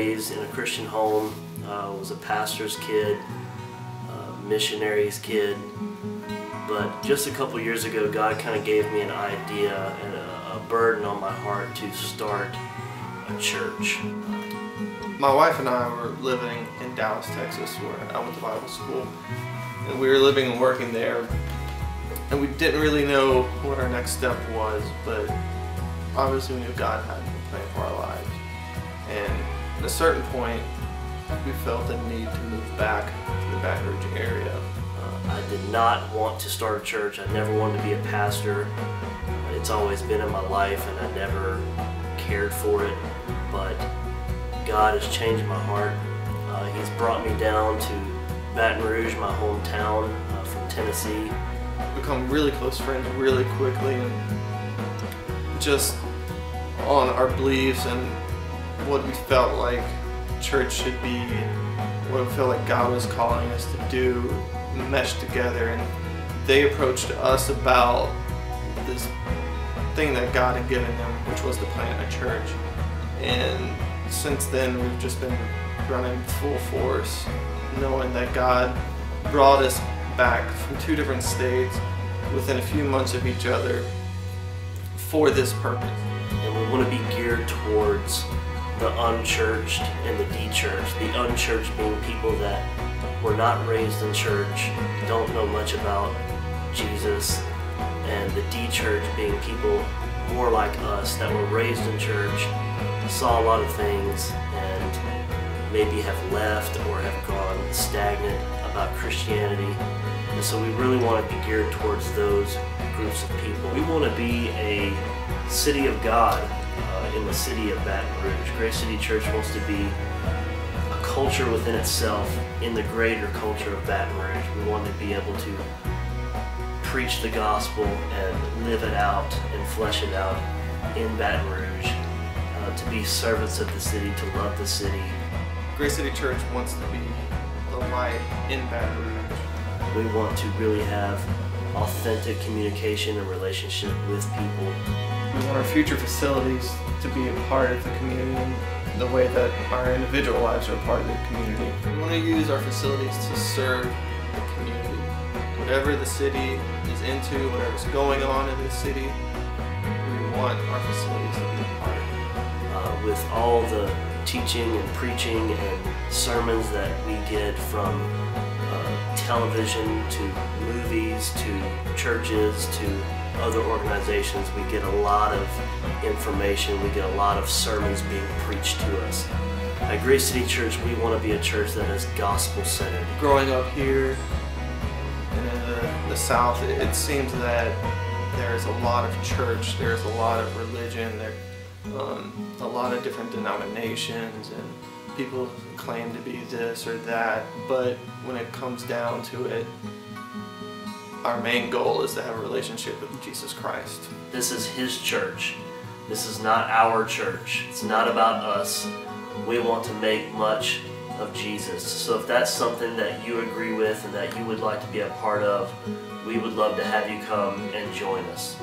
raised in a Christian home, was a pastor's kid, missionary's kid, but just a couple years ago God kind of gave me an idea and a burden on my heart to start a church. My wife and I were living in Dallas, Texas, where I went to Bible school, and we were living and working there, and we didn't really know what our next step was, but obviously we knew God had a plan for our lives. And at a certain point, we felt the need to move back to the Baton Rouge area. I did not want to start a church. I never wanted to be a pastor. It's always been in my life, and I never cared for it, but God has changed my heart. He's brought me down to Baton Rouge, my hometown, from Tennessee. Become really close friends really quickly, and just on our beliefs and what we felt like church should be, what we felt like God was calling us to do, meshed together. And they approached us about this thing that God had given them, which was to plant a church. And since then, we've just been running full force, knowing that God brought us back from 2 different states within a few months of each other for this purpose. And we want to be geared towards the unchurched and the de-churched. The unchurched being people that were not raised in church, don't know much about Jesus, and the de-churched being people more like us that were raised in church, saw a lot of things, and maybe have left or have gone stagnant about Christianity. And so we really want to be geared towards those groups of people. We want to be a city of God in the city of Baton Rouge. Grace City Church wants to be a culture within itself in the greater culture of Baton Rouge. We want to be able to preach the gospel and live it out and flesh it out in Baton Rouge, to be servants of the city, to love the city. Grace City Church wants to be the light in Baton Rouge. We want to really have authentic communication and relationship with people. We want our future facilities to be a part of the community in the way that our individual lives are a part of the community. We want to use our facilities to serve the community. Whatever the city is into, whatever's going on in the city, we want our facilities to be a part of it. With all the teaching and preaching and sermons that we get from television to movies to churches to other organizations, we get a lot of information, we get a lot of sermons being preached to us. At Grace City Church, we want to be a church that is gospel-centered. Growing up here and in the South, it seems that there's a lot of church, there's a lot of religion, a lot of different denominations, and people claim to be this or that, but when it comes down to it, our main goal is to have a relationship with Jesus Christ. This is His church. This is not our church. It's not about us. We want to make much of Jesus. So if that's something that you agree with and that you would like to be a part of, we would love to have you come and join us.